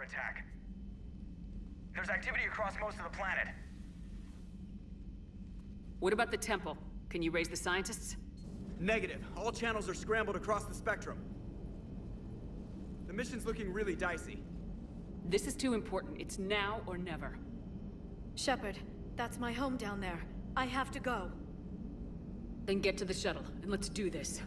attack. There's activity across most of the planet. What about the temple? Can you raise the scientists? Negative. All channels are scrambled across the spectrum. The mission's looking really dicey. This is too important. It's now or never. Shepard, that's my home down there. I have to go. Then get to the shuttle, and let's do this.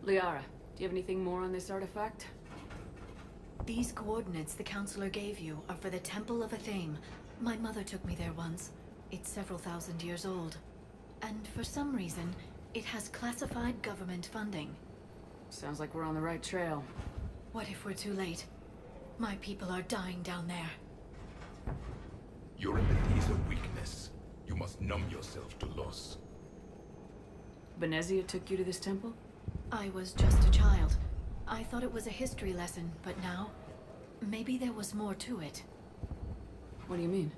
Liara, do you have anything more on this artifact? These coordinates the Counselor gave you are for the Temple of Athame. My mother took me there once. It's several thousand years old. And for some reason, it has classified government funding. Sounds like we're on the right trail. What if we're too late? My people are dying down there. Your empathy is a weakness. You must numb yourself to loss. Benezia took you to this temple? I was just a child. I thought it was a history lesson, but now, maybe there was more to it. What do you mean?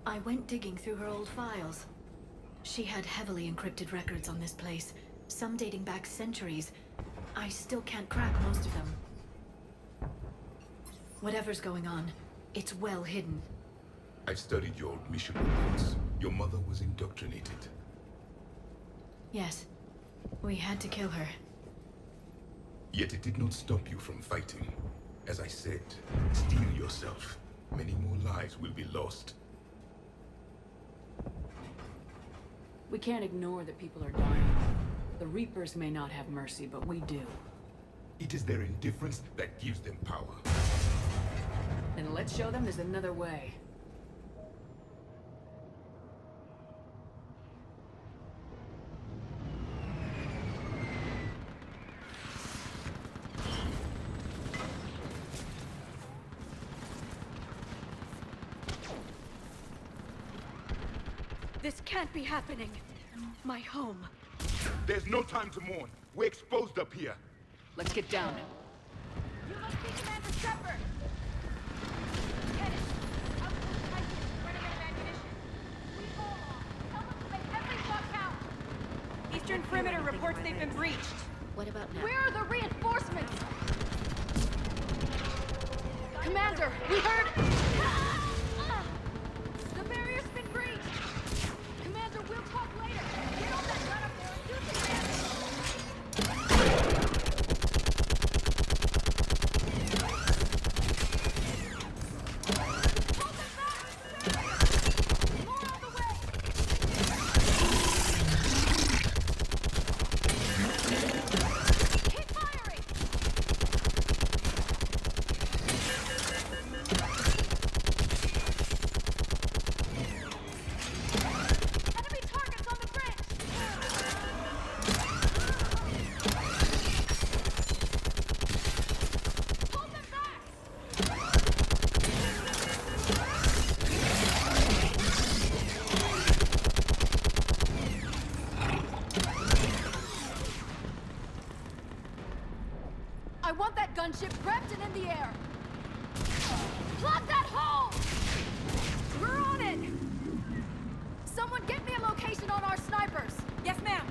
I went digging through her old files. She had heavily encrypted records on this place, some dating back centuries. I still can't crack most of them. Whatever's going on, it's well hidden. I've studied your old mission reports. Your mother was indoctrinated. Yes, we had to kill her. Yet it did not stop you from fighting. As I said, steel yourself. Many more lives will be lost. We can't ignore that people are dying. The Reapers may not have mercy, but we do. It is their indifference that gives them power. Then let's show them there's another way. This can't be happening. My home. There's no time to mourn. We're exposed up here. Let's get down. You must be Commander Shepard! Get it! Outpost Titan, running out of ammunition. We all are. Tell them to make every shot count! Eastern perimeter reports they've been breached. What about now? Where are the reinforcements? Commander, we heard... The barrier's been breached! Commander, we'll talk later. Get on that gun up there and do some damage! Hold them back! More on the way! Keep firing! Enemy targets on the bridge! Hold them back! I want that gunship prepped and in the air! Plug that hole! We're on it! Someone get me a location on our snipers! Yes, ma'am!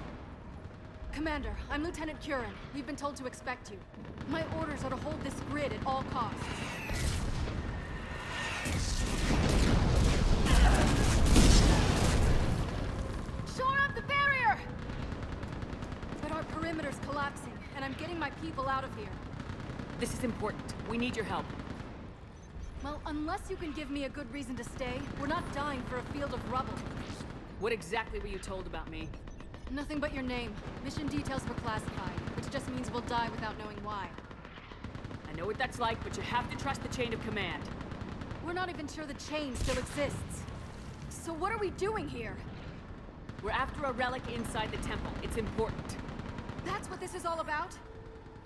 Commander, I'm Lieutenant Curran. We've been told to expect you. My orders are to hold this grid at all costs. Shore up the barrier! But our perimeter's collapsing, and I'm getting my people out of here. This is important. We need your help. Well, unless you can give me a good reason to stay, we're not dying for a field of rubble. What exactly were you told about me? Nothing but your name. Mission details were classified, which just means we'll die without knowing why. I know what that's like, but you have to trust the chain of command. We're not even sure the chain still exists. So what are we doing here? We're after a relic inside the temple. It's important. That's what this is all about?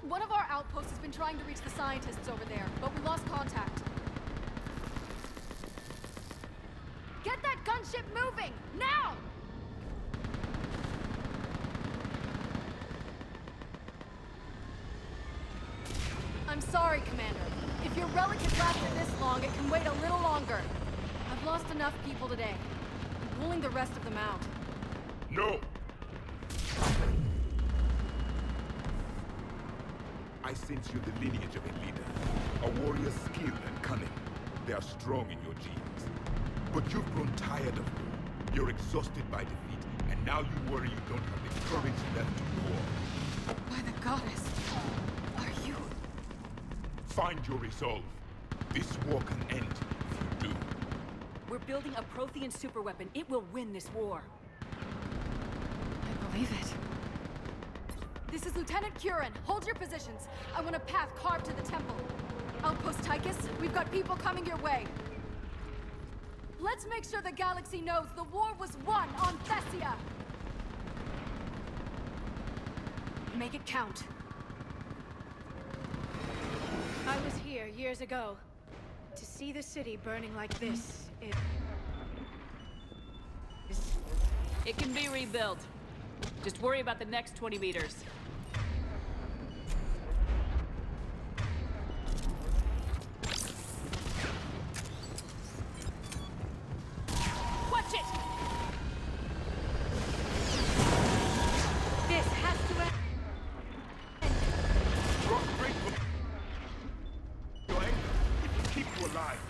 One of our outposts has been trying to reach the scientists over there, but we lost contact. Get that gunship moving! Now! I'm sorry, Commander. If your relic has lasted this long, it can wait a little longer. I've lost enough people today. I'm pulling the rest of them out. No! I sense you're the lineage of a leader. A warrior's skill and cunning. They are strong in your genes. But you've grown tired of war. You're exhausted by defeat, and now you worry you don't have the courage left to war. By the goddess, are you... Find your resolve. This war can end if you do. We're building a Prothean superweapon. It will win this war. I believe it. This is Lieutenant Curran. Hold your positions. I want a path carved to the temple. Outpost Tychus, we've got people coming your way. Let's make sure the galaxy knows the war was won on Thessia! Make it count. I was here years ago. To see the city burning like this, It can be rebuilt. Just worry about the next 20 meters. Watch it! This has to end. Drop straight from your anger. It will keep you alive.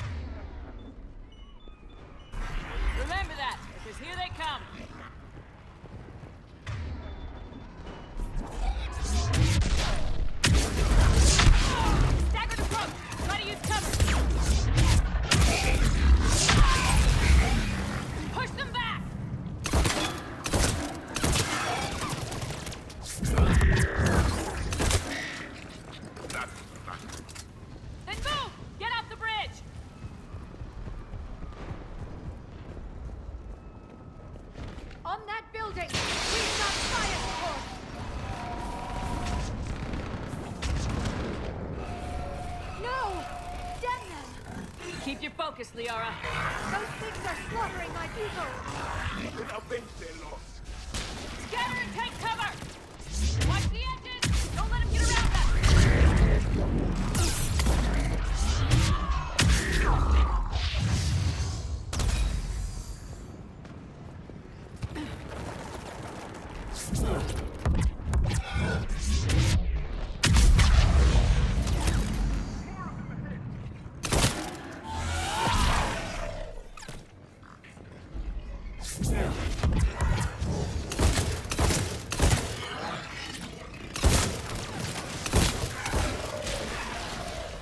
Remember that, because here they come. Staggered approach! Try to use cover! Push them back! Then move! Get off the bridge! On that building! We've got fire support! No! Damn them! Keep your focus, Liara. Those things are slaughtering my people! Then avenge their loss. Scatter and take cover! Watch the edges! Don't let him get around us!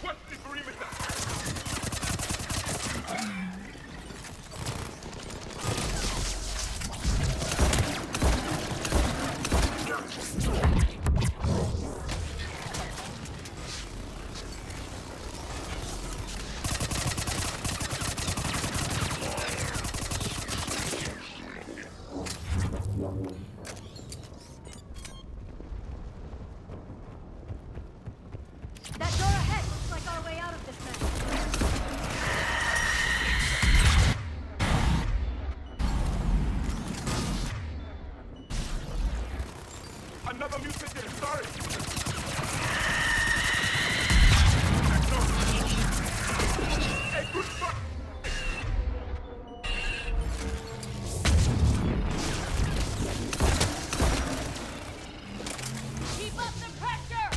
What's the perimeter? That door ahead looks like our way out of this mess. Another mutated, sorry! Hey, good fuck! Keep up the pressure!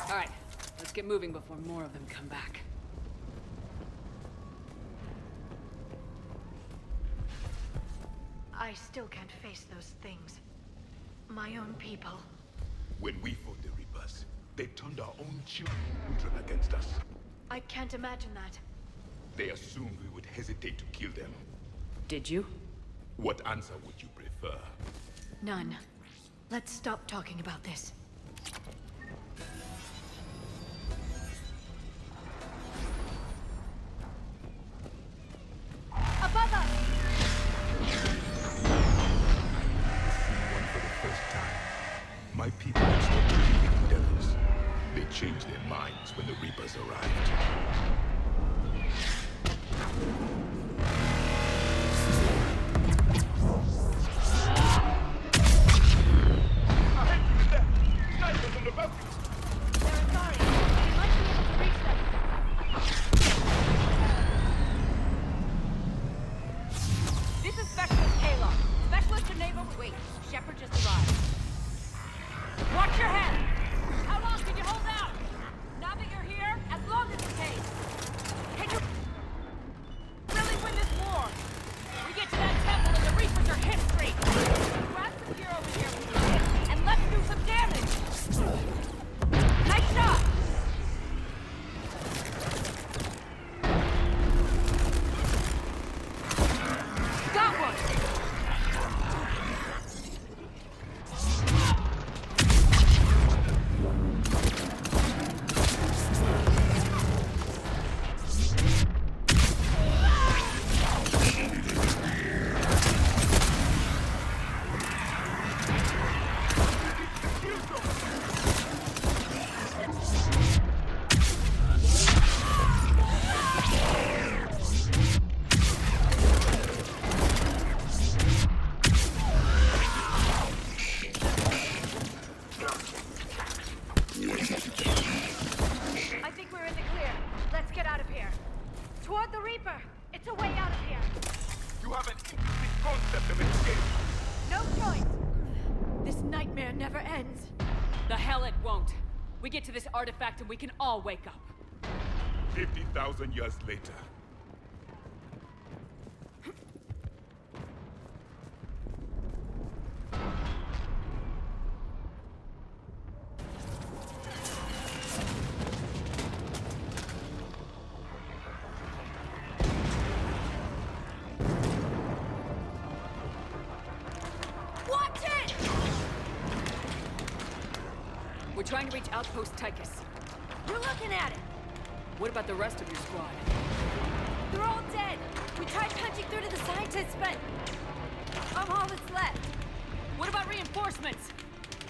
All right, let's get moving before more of them come back. I still can't face those things. My own people. When we fought the Reapers, they turned our own children neutral against us. I can't imagine that. They assumed we would hesitate to kill them. Did you? What answer would you prefer? None. Let's stop talking about this. Above us! One for the first time. My people have stopped believing in devils. They changed their minds when the Reapers arrived. Snipers on the balcony! They're Atari. We might be able to reach them. This is Specialist Kayla. Specialist in naval... Wait, Shepard just arrived. Watch your head! How long can you hold out? Now that you're here, as long as it takes. Can you really win this war? We get to that temple and the Reapers are history. Grab some gear over here, and let's do some damage. Nice shot! Got one! I think we're in the clear. Let's get out of here. Toward the Reaper! It's a way out of here! You have an interesting concept of escape. No choice! This nightmare never ends. The hell it won't. We get to this artifact and we can all wake up. 50,000 years later. Watch it! We're trying to reach Outpost Tychus. You're looking at it! What about the rest of your squad? They're all dead! We tried punching through to the scientists, but... I'm all that's left. What about reinforcements?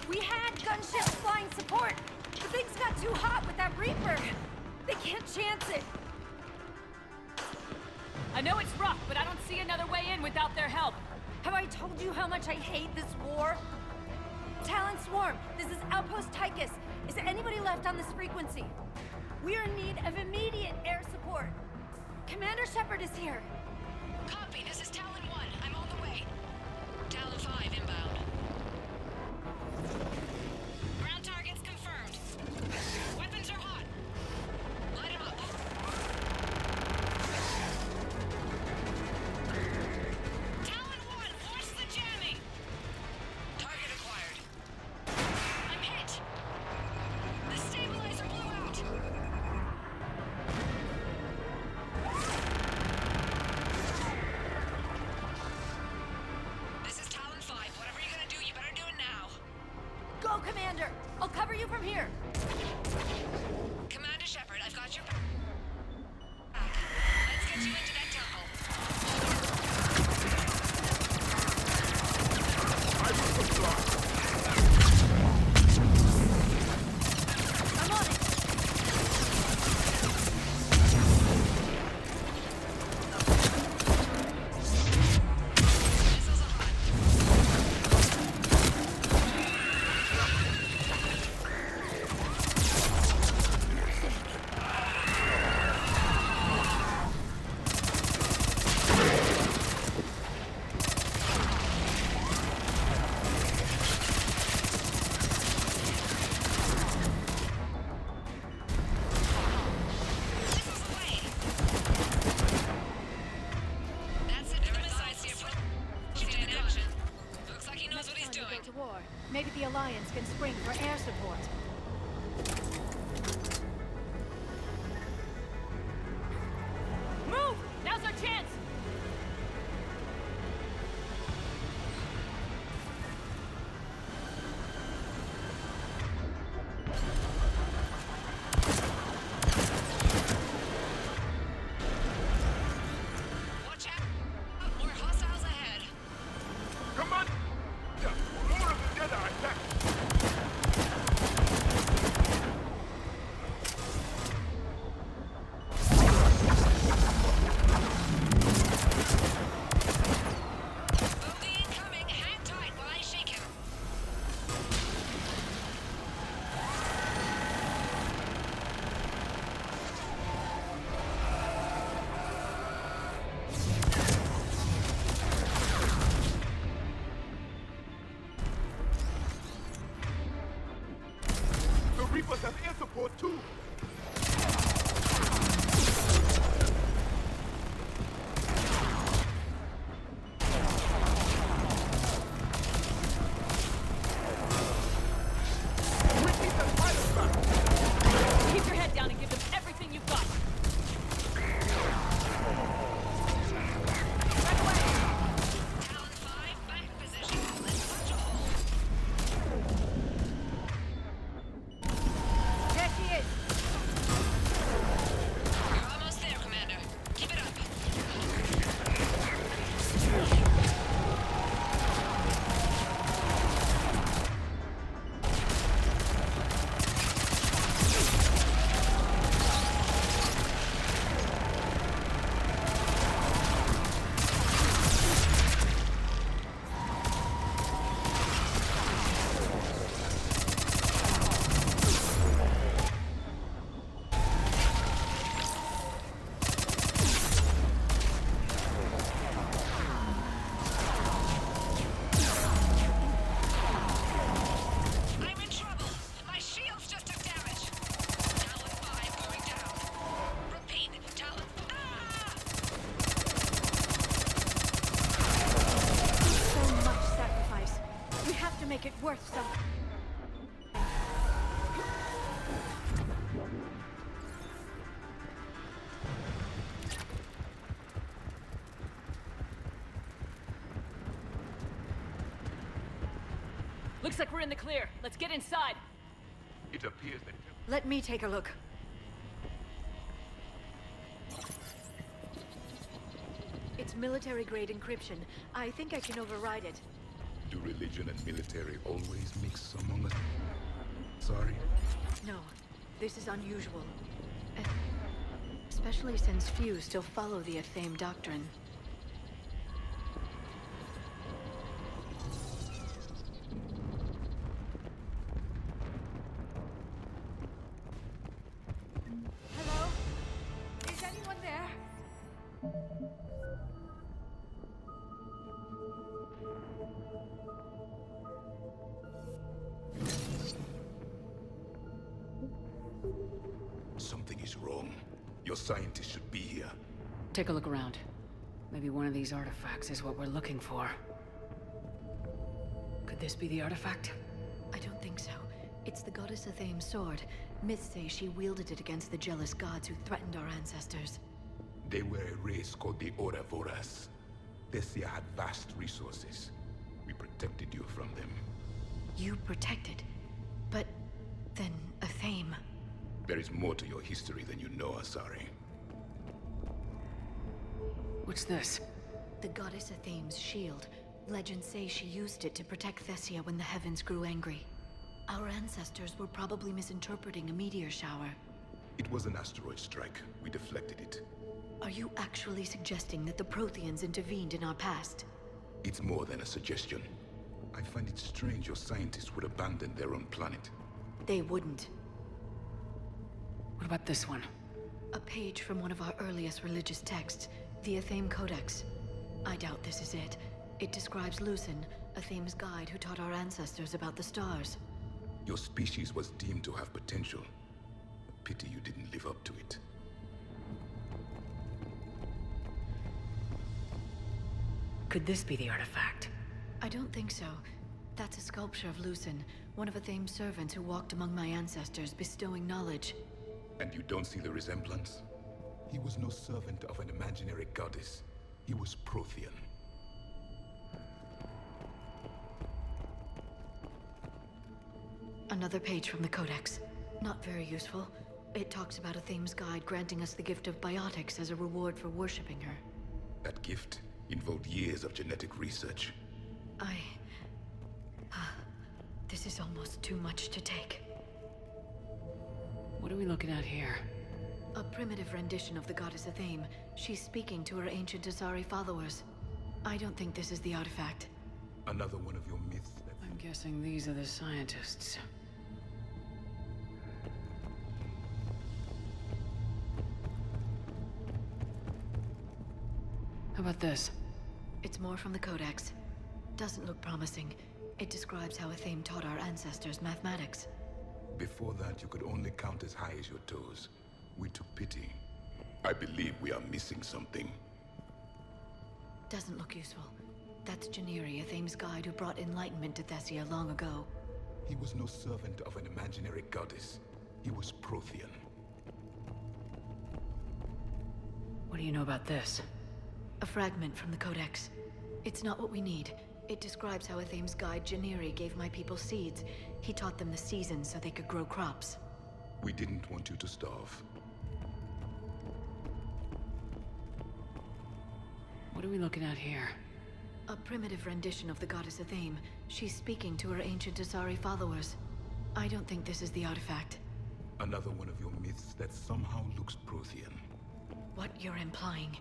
We had gunships flying support, The thing's got too hot with that Reaper. They can't chance it. I know it's rough, but I don't see another way in without their help. Have I told you how much I hate this war? Talon Swarm, this is Outpost Tychus. Is there anybody left on this frequency? We are in need of immediate air support. Commander Shepard is here. Copy, this is Talon 1. I'm on the way. Talon 5 inbound. Ground targets confirmed. Weapons are hot. Light 'em up. Talon 1, force the jamming! Target acquired. I'm hit! The stabilizer blew out! This is Talon 5. Whatever you're gonna do, you better do it now. Go, Commander! I'll cover you from here. Commander Shepard, I've got your back. Let's get you into that temple. I will comply. I'm on it. Missiles are hot. Missiles away. That's it. The missiles here. Keep it in action. Looks like he knows what he's Time to doing. go to war. Maybe the Alliance can spring for air support. Move! Now's our chance! Watch out. More hostiles ahead. Come on! Yeah, more of the Jedi attack! Bogey incoming. Hang tight while I shake him. The Reapers have air support too! Keep your head down and give them everything you've got. Talon 5, back position. Let's punch a hole. There she is. You're almost there, Commander. Keep it up. I'm in trouble. My shields just took damage. Talon 5 going down. Repeat, Talon. Ah! So much sacrifice. We have to make it worth something. Looks like we're in the clear. Let's get inside. It appears that... Let me take a look. It's military-grade encryption. I think I can override it. Do religion and military always mix among us? Sorry? No, this is unusual. Especially since few still follow the Athame doctrine. Hello? Is anyone there? Something is wrong. Your scientists should be here. Take a look around. Maybe one of these artifacts is what we're looking for. Could this be the artifact? I don't think so. It's the goddess Athame's sword. Myths say she wielded it against the jealous gods who threatened our ancestors. They were a race called the Ouroboros. Thessia had vast resources. We protected you from them. You protected? But then Athame... There is more to your history than you know, Asari. What's this? The goddess Athame's shield. Legends say she used it to protect Thessia when the heavens grew angry. Our ancestors were probably misinterpreting a meteor shower. It was an asteroid strike. We deflected it. Are you actually suggesting that the Protheans intervened in our past? It's more than a suggestion. I find it strange your scientists would abandon their own planet. They wouldn't. What about this one? A page from one of our earliest religious texts, the Athame Codex. I doubt this is it. It describes Lucen, Athame's guide who taught our ancestors about the stars. Your species was deemed to have potential. A pity you didn't live up to it. Could this be the artifact? I don't think so. That's a sculpture of Lucen, one of Athame's servants who walked among my ancestors, bestowing knowledge. And you don't see the resemblance? He was no servant of an imaginary goddess. He was Prothean. Another page from the Codex. Not very useful. It talks about Athame's guide granting us the gift of biotics as a reward for worshipping her. That gift involved years of genetic research. This is almost too much to take. What are we looking at here? A primitive rendition of the goddess Athame. She's speaking to her ancient Asari followers. I don't think this is the artifact. Another one of your myths that... I'm guessing these are the scientists. How about this? It's more from the Codex. Doesn't look promising. It describes how Athame taught our ancestors mathematics. Before that, you could only count as high as your toes. We took pity. I believe we are missing something. Doesn't look useful. That's Janiri, Athame's guide who brought enlightenment to Thessia long ago. He was no servant of an imaginary goddess. He was Prothean. What do you know about this? A fragment from the Codex. It's not what we need. It describes how Athame's guide Janiri gave my people seeds. He taught them the seasons so they could grow crops. We didn't want you to starve. What are we looking at here? A primitive rendition of the goddess Athame. She's speaking to her ancient Asari followers. I don't think this is the artifact. Another one of your myths that somehow looks Prothean. What you're implying,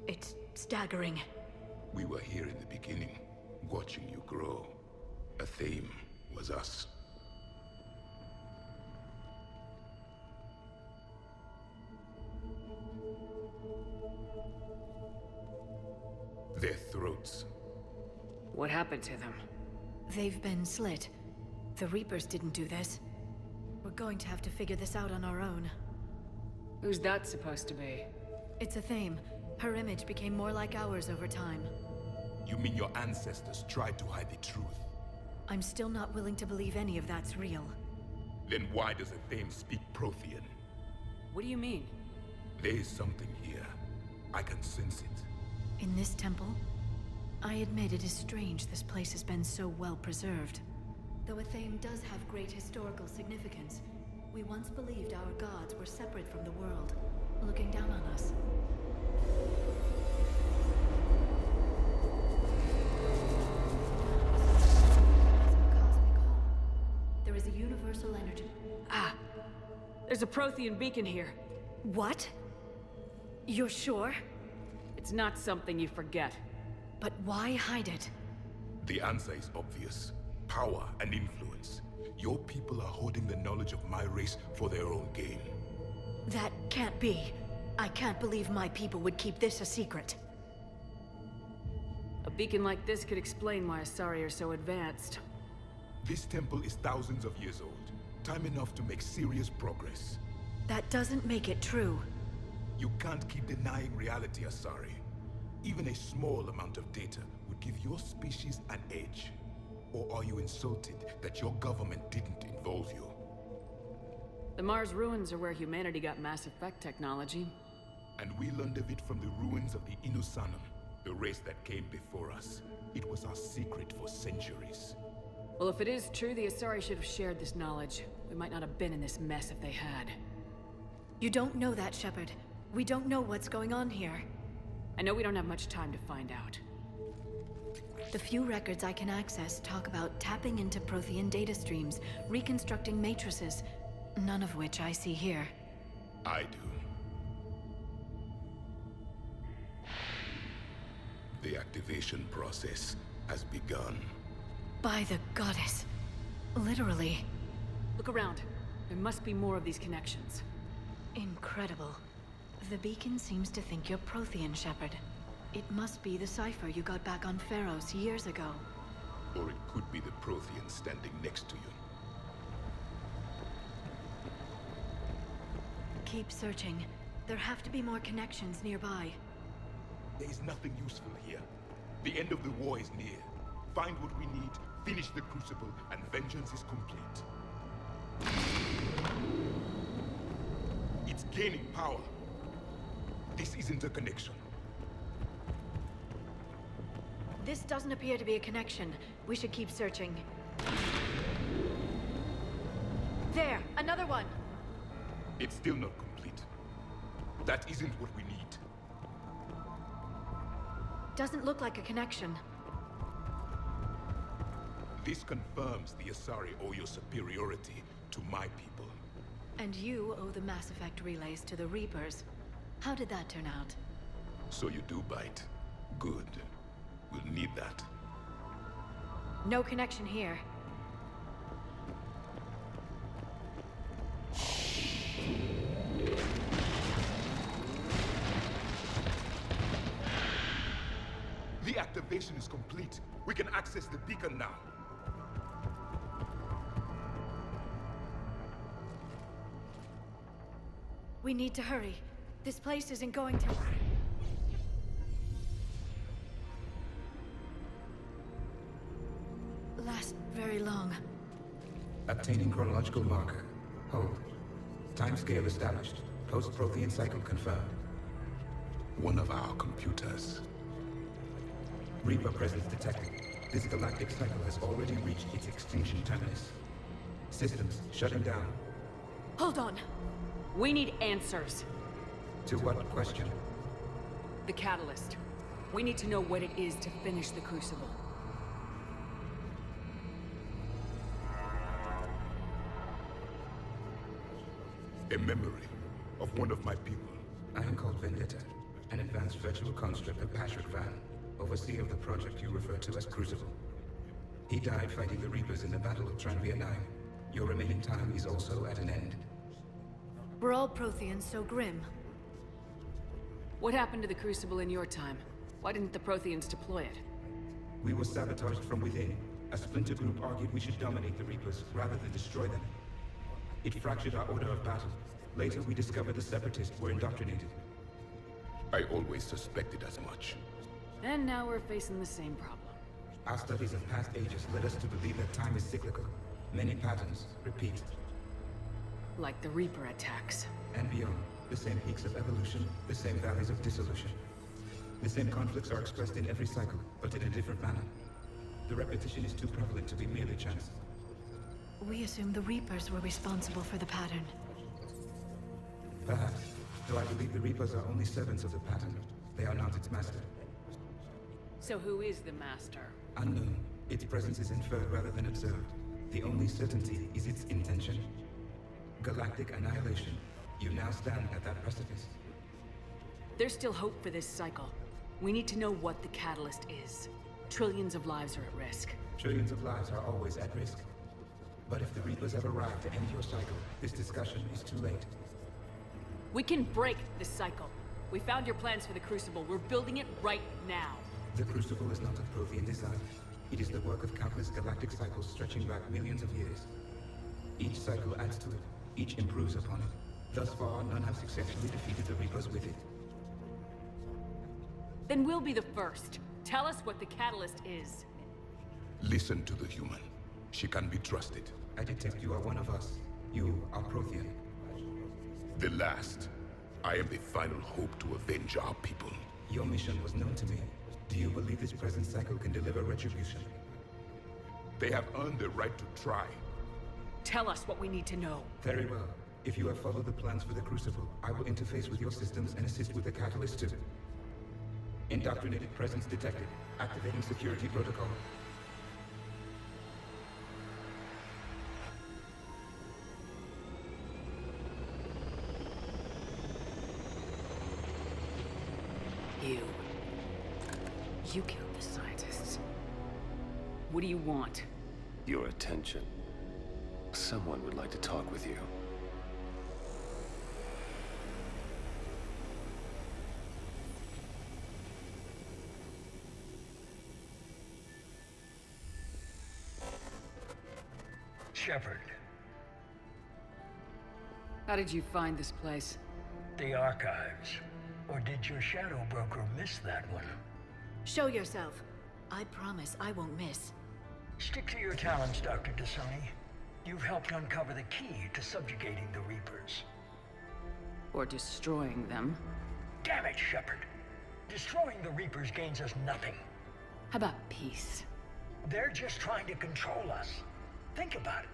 it's staggering. We were here in the beginning, watching you grow. Athame was us. Their throats. What happened to them? They've been slit. The Reapers didn't do this. We're going to have to figure this out on our own. Who's that supposed to be? It's Athame. Her image became more like ours over time. You mean your ancestors tried to hide the truth? I'm still not willing to believe any of that's real. Then why does Athame speak Prothean? What do you mean? There is something here. I can sense it. In this temple? I admit it is strange this place has been so well preserved. Though Athame does have great historical significance, we once believed our gods were separate from the world, looking down on us. There is a universal energy There's a Prothean beacon here. What? You're sure? It's not something you forget. But why hide it? The answer is obvious. Power and influence. Your people are hoarding the knowledge of my race for their own gain. That can't be. I can't believe my people would keep this a secret. A beacon like this could explain why Asari are so advanced. This temple is thousands of years old. Time enough to make serious progress. That doesn't make it true. You can't keep denying reality, Asari. Even a small amount of data would give your species an edge. Or are you insulted that your government didn't involve you? The Mars ruins are where humanity got Mass Effect technology. And we learned of it from the ruins of the Inusanum, the race that came before us. It was our secret for centuries. Well, if it is true, the Asari should have shared this knowledge. We might not have been in this mess if they had. You don't know that, Shepard. We don't know what's going on here. I know we don't have much time to find out. The few records I can access talk about tapping into Prothean data streams, reconstructing matrices, none of which I see here. I do. The activation process has begun. By the goddess. Literally. Look around. There must be more of these connections. Incredible. The beacon seems to think you're Prothean, Shepard. It must be the cipher you got back on Pharos years ago. Or it could be the Prothean standing next to you. Keep searching. There have to be more connections nearby. There is nothing useful here. The end of the war is near. Find what we need, finish the Crucible, and vengeance is complete. It's gaining power. This isn't a connection. This doesn't appear to be a connection. We should keep searching. There! Another one! It's still not complete. That isn't what we need. Doesn't look like a connection. This confirms the Asari owe your superiority to my people. And you owe the Mass Effect relays to the Reapers. How did that turn out? So you do bite. Good. We'll need that. No connection here. The activation is complete. We can access the beacon now. We need to hurry. This place isn't going to... last very long. Obtaining chronological marker. Hold. Timescale established. Post-Prothean cycle confirmed. One of our computers. Reaper presence detected. This galactic cycle has already reached its extinction terminus. Systems shutting down. Hold on! We need answers. To what question? The catalyst. We need to know what it is to finish the Crucible. A memory of one of my people. I am called Vendetta, an advanced virtual construct of Patrick Van, overseer of the project you refer to as Crucible. He died fighting the Reapers in the Battle of Tranvia 9. Your remaining time is also at an end. We're all Protheans, so grim. What happened to the Crucible in your time? Why didn't the Protheans deploy it? We were sabotaged from within. A splinter group argued we should dominate the Reapers rather than destroy them. It fractured our order of battle. Later, we discovered the Separatists were indoctrinated. I always suspected as much. And now we're facing the same problem. Our studies of past ages led us to believe that time is cyclical. Many patterns repeat. Like the Reaper attacks. And beyond, the same peaks of evolution, the same valleys of dissolution. The same conflicts are expressed in every cycle, but in a different manner. The repetition is too prevalent to be merely chance. We assumed the Reapers were responsible for the pattern. Perhaps, though I believe the Reapers are only servants of the pattern. They are not its master. So who is the Master? Unknown. Its presence is inferred rather than observed. The only certainty is its intention. galactic annihilation. You now stand at that precipice. There's still hope for this cycle. We need to know what the catalyst is. Trillions of lives are at risk. Trillions of lives are always at risk. But if the Reapers have arrived to end your cycle, this discussion is too late. We can break this cycle. We found your plans for the Crucible. We're building it right now. The Crucible is not of Prothean design. It is the work of countless galactic cycles stretching back millions of years. Each cycle adds to it. Each improves upon it. Thus far, none have successfully defeated the Reapers with it. Then we'll be the first. Tell us what the catalyst is. Listen to the human. She can be trusted. I detect you are one of us. You are Prothean. The last. I am the final hope to avenge our people. Your mission was known to me. Do you believe this present cycle can deliver retribution? They have earned the right to try. Tell us what we need to know. Very well. If you have followed the plans for the Crucible, I will interface with your systems and assist with the catalyst too. Indoctrinated presence detected. Activating security protocol. You killed the scientists. What do you want? Your attention. Someone would like to talk with you. Shepard. How did you find this place? The archives. Or did your shadow broker miss that one? Show yourself. I promise I won't miss. Stick to your talents, Dr. T'Soni. You've helped uncover the key to subjugating the Reapers. Or destroying them. Damn it, Shepard. Destroying the Reapers gains us nothing. How about peace? They're just trying to control us. Think about it.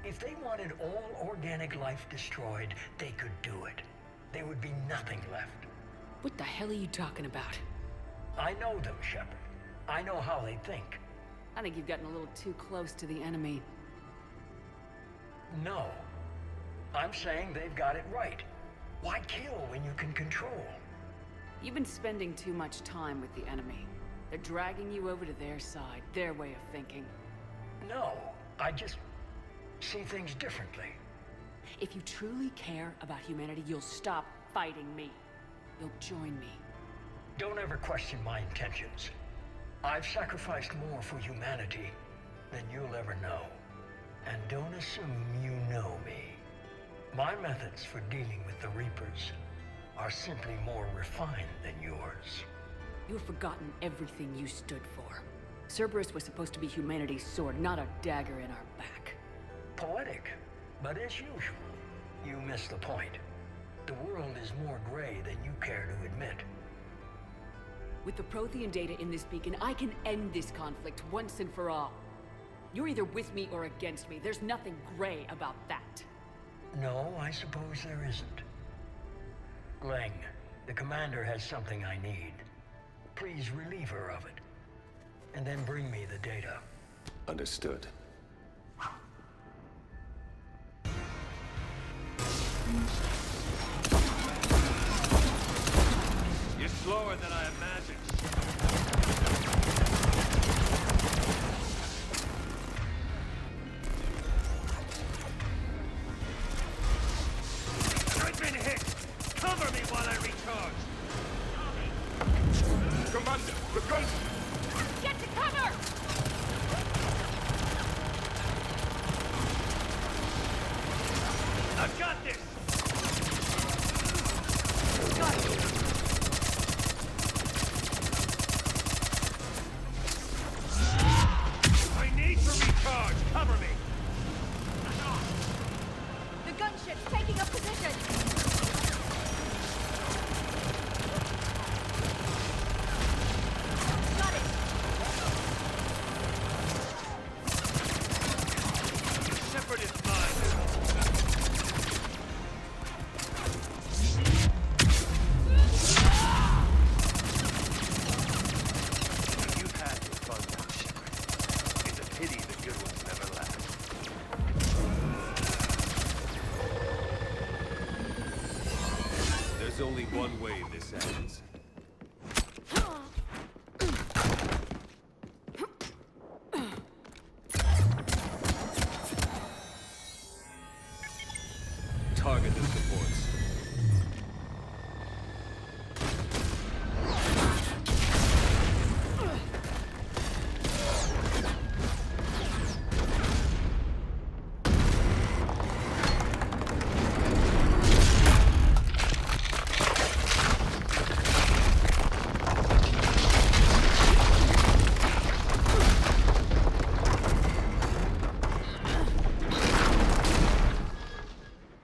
If they wanted all organic life destroyed, they could do it. There would be nothing left. What the hell are you talking about? I know them, Shepard. I know how they think. I think you've gotten a little too close to the enemy. No. I'm saying they've got it right. Why kill when you can control? You've been spending too much time with the enemy. They're dragging you over to their side, their way of thinking. No, I just see things differently. If you truly care about humanity, you'll stop fighting me. You'll join me. Don't ever question my intentions. I've sacrificed more for humanity than you'll ever know. And don't assume you know me. My methods for dealing with the Reapers are simply more refined than yours. You've forgotten everything you stood for. Cerberus was supposed to be humanity's sword, not a dagger in our back. Poetic, but as usual, you miss the point. The world is more gray than you care to admit. With the Prothean data in this beacon, I can end this conflict once and for all. You're either with me or against me. There's nothing gray about that. No, I suppose there isn't. Leng, the commander has something I need. Please relieve her of it. And then bring me the data. Understood. You're slower than I imagined. I've been hit! Cover me while I recharge! Commander, the guns! Get to cover! I've got this! Got it! one way this ends. Target the supports.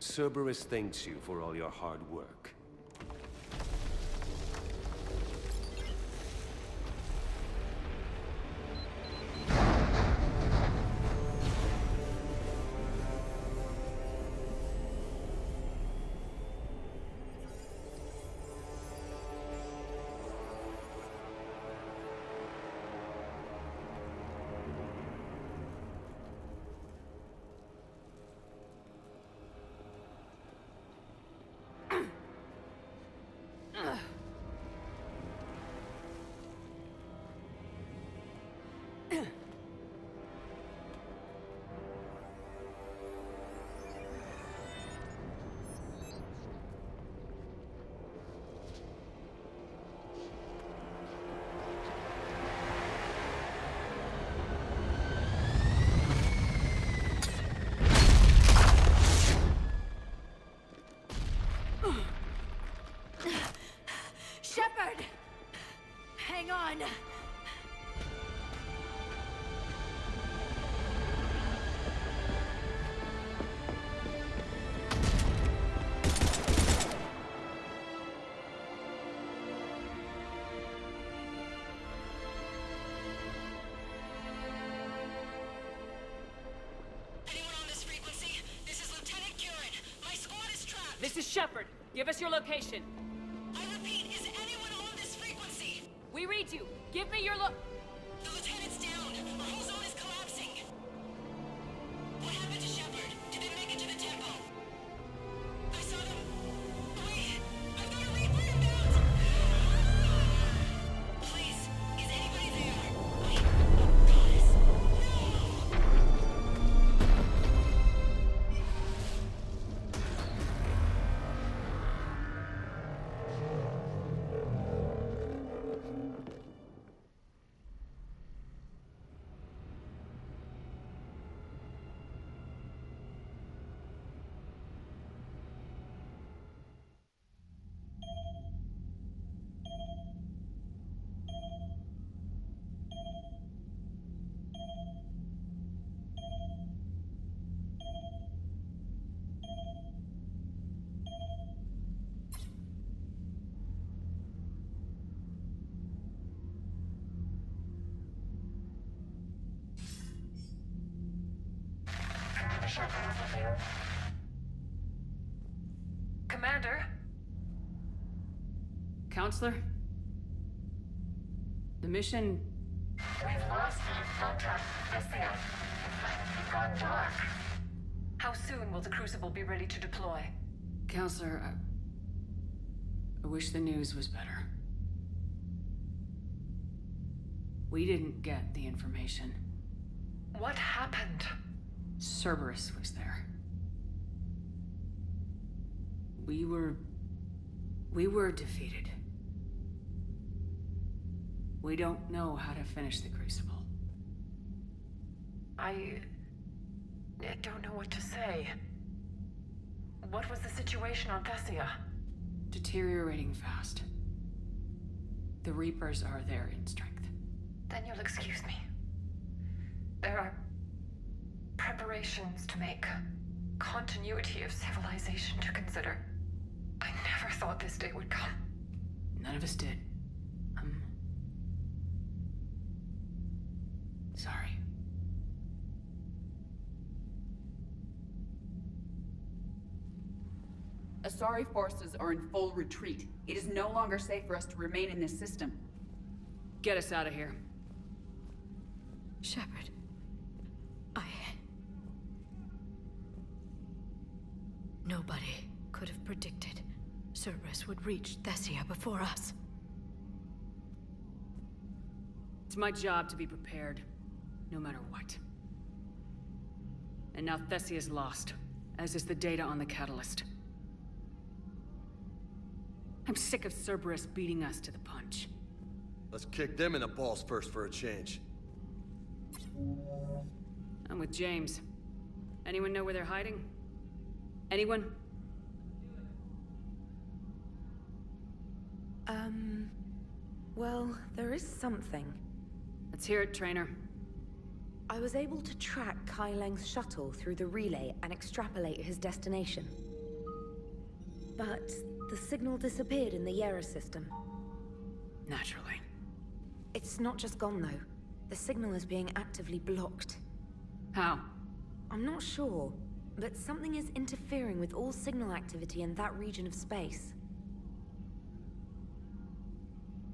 Cerberus thanks you for all your hard work. Shepard! Hang on! Anyone on this frequency? This is Lieutenant Curran. My squad is trapped. This is Shepard. Give us your location. I repeat, is anyone on this frequency? We read you. Give me your look. The lieutenant's down. Our whole zone is collapsing. What happened to Shepard? Did they make it to the temple? I saw them. Wait, I've got a Reaper inbound. Please, is anybody there? Goddess. Commander? Counselor? The mission... We've lost contact with the It might be gone dark. How soon will the Crucible be ready to deploy? Counselor, I wish the news was better. We didn't get the information. What happened? Cerberus was there. We were defeated. We don't know how to finish the Crucible. I don't know what to say. What was the situation on Thessia? Deteriorating fast. The Reapers are there in strength. Then you'll excuse me. There are preparations to make. Continuity of civilization to consider. I never thought this day would come. None of us did. Sorry. Asari forces are in full retreat. It is no longer safe for us to remain in this system. Get us out of here. Shepard. Nobody could have predicted Cerberus would reach Thessia before us. It's my job to be prepared, no matter what. And now Thessia's lost, as is the data on the Catalyst. I'm sick of Cerberus beating us to the punch. Let's kick them in the balls first for a change. I'm with James. Anyone know where they're hiding? Anyone? Well, there is something. Let's hear it, Trainer. I was able to track Kai Leng's shuttle through the relay and extrapolate his destination. But the signal disappeared in the Yera system. Naturally. It's not just gone, though. The signal is being actively blocked. How? I'm not sure, but something is interfering with all signal activity in that region of space.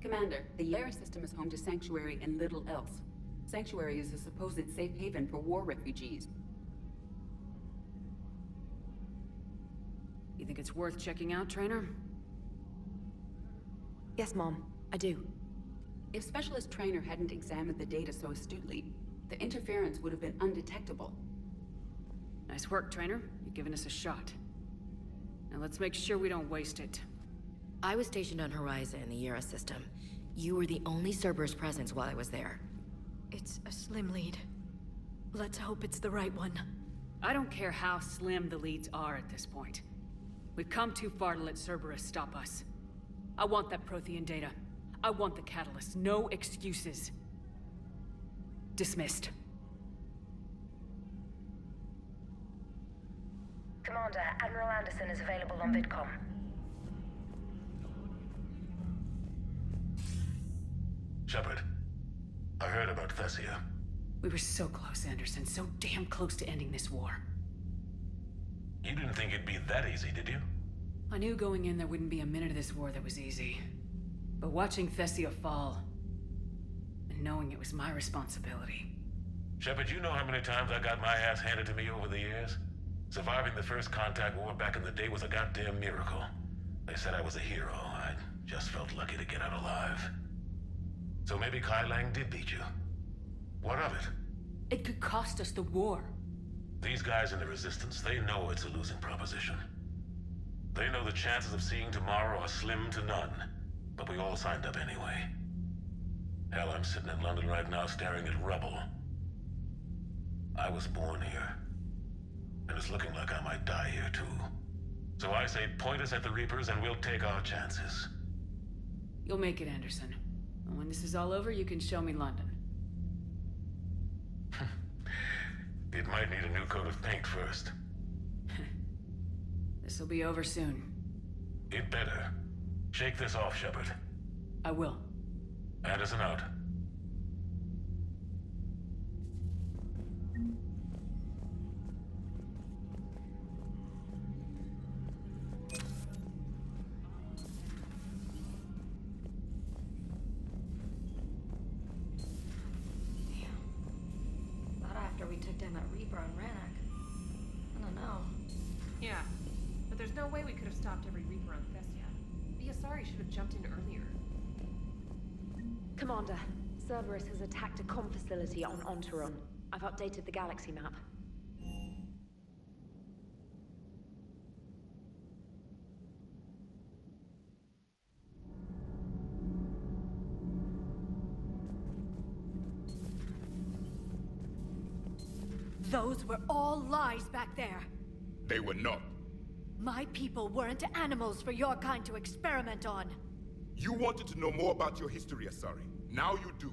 Commander, the Yera system is home to Sanctuary and little else. Sanctuary is a supposed safe haven for war refugees. You think it's worth checking out, Trainer? Yes, Mom, I do. If Specialist Trainer hadn't examined the data so astutely, the interference would have been undetectable. Nice work, Trainer. You've given us a shot. Now let's make sure we don't waste it. I was stationed on Horizon in the Yera system. You were the only Cerberus presence while I was there. It's a slim lead. Let's hope it's the right one. I don't care how slim the leads are at this point. We've come too far to let Cerberus stop us. I want that Prothean data. I want the Catalyst. No excuses. Dismissed. Commander, Admiral Anderson is available on VidCom. Shepard, I heard about Thessia. We were so close, Anderson. So damn close to ending this war. You didn't think it'd be that easy, did you? I knew going in there wouldn't be a minute of this war that was easy. But watching Thessia fall, and knowing it was my responsibility. Shepard, you know how many times I got my ass handed to me over the years? Surviving the first contact war back in the day was a goddamn miracle. They said I was a hero. I just felt lucky to get out alive. So maybe Kai Lang did beat you. What of it? It could cost us the war. These guys in the Resistance, they know it's a losing proposition. They know the chances of seeing tomorrow are slim to none. But we all signed up anyway. Hell, I'm sitting in London right now staring at rubble. I was born here. And it's looking like I might die here too. So I say point us at the Reapers and we'll take our chances. You'll make it, Anderson. And when this is all over, you can show me London. It might need a new coat of paint first. This'll be over soon. It better. Shake this off, Shepard. I will. Anderson out. Not after we took down that Reaper on Rannoch. I don't know. Yeah, but there's no way we could have stopped every Reaper on Thessia. The Asari should have jumped in earlier. Commander, Cerberus has attacked a comm facility on Ontaron. I've updated the galaxy map. Those were all lies back there. They were not. My people weren't animals for your kind to experiment on. You wanted to know more about your history, Asari. Now you do.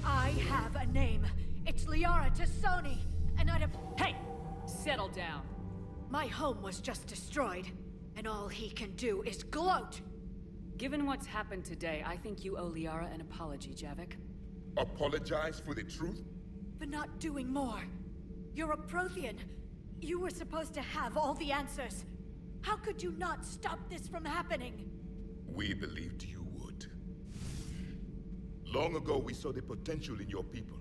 I have a name. It's Liara T'Soni, and I'd have... Hey! Settle down. My home was just destroyed, and all he can do is gloat. Given what's happened today, I think you owe Liara an apology, Javik. Apologize for the truth? For not doing more. You're a Prothean. You were supposed to have all the answers. How could you not stop this from happening? We believed you would. Long ago, we saw the potential in your people.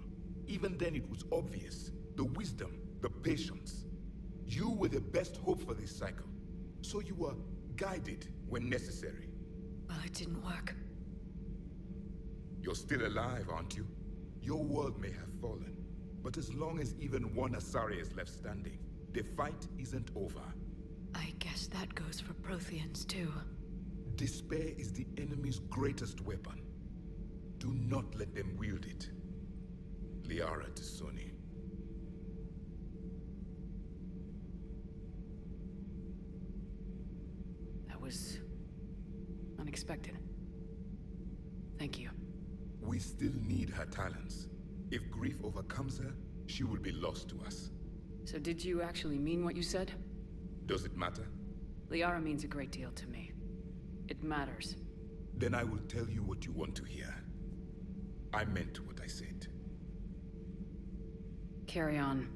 Even then, it was obvious. The wisdom, the patience. You were the best hope for this cycle. So you were guided, when necessary. Well, it didn't work. You're still alive, aren't you? Your world may have fallen, but as long as even one Asari is left standing, the fight isn't over. I guess that goes for Protheans, too. Despair is the enemy's greatest weapon. Do not let them wield it. Liara T'Soni. That was unexpected. Thank you. We still need her talents. If grief overcomes her, she will be lost to us. So did you actually mean what you said? Does it matter? Liara means a great deal to me. It matters. Then I will tell you what you want to hear. I meant what I said. Carry on.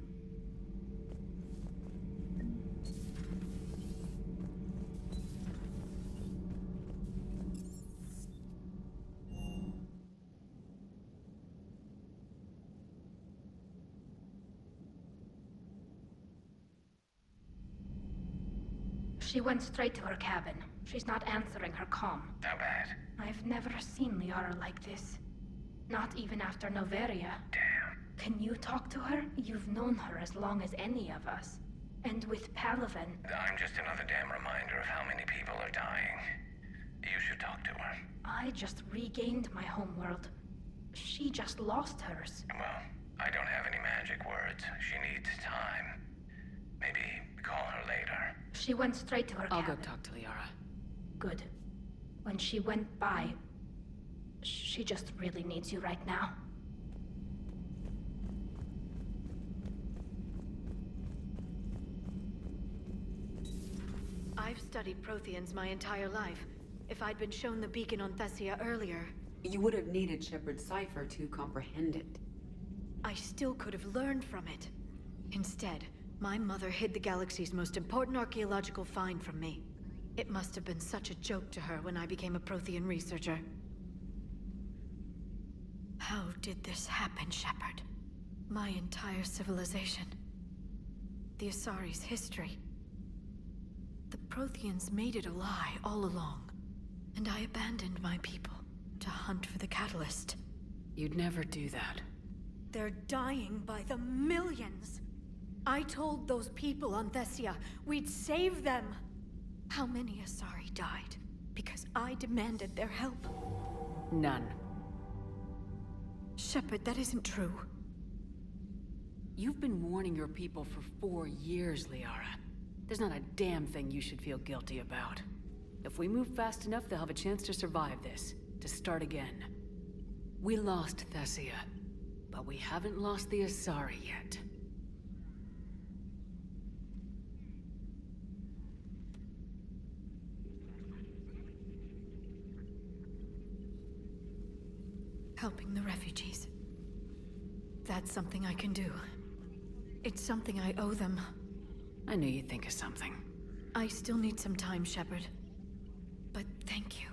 She went straight to her cabin. She's not answering her comm. How bad? I've never seen Liara like this. Not even after Noveria. Damn. Can you talk to her? You've known her as long as any of us. And with Palaven... I'm just another damn reminder of how many people are dying. You should talk to her. I just regained my homeworld. She just lost hers. Well, I don't have any magic words. She needs time. Maybe call her later. She went straight to her I'll cabin. go talk to Liara. Good. When she went by, she just really needs you right now. I've studied Protheans my entire life. If I'd been shown the beacon on Thessia earlier... You would have needed Shepard's cipher to comprehend it. I still could have learned from it. Instead, my mother hid the galaxy's most important archaeological find from me. It must have been such a joke to her when I became a Prothean researcher. How did this happen, Shepard? My entire civilization. The Asari's history. The Protheans made it a lie all along. And I abandoned my people to hunt for the catalyst. You'd never do that. They're dying by the millions. I told those people on Thessia we'd save them. How many Asari died because I demanded their help? None. Shepard, that isn't true. You've been warning your people for 4 years, Liara. There's not a damn thing you should feel guilty about. If we move fast enough, they'll have a chance to survive this, to start again. We lost Thessia, but we haven't lost the Asari yet. Helping the refugees. That's something I can do. It's something I owe them. I knew you'd think of something. I still need some time, Shepard. But thank you.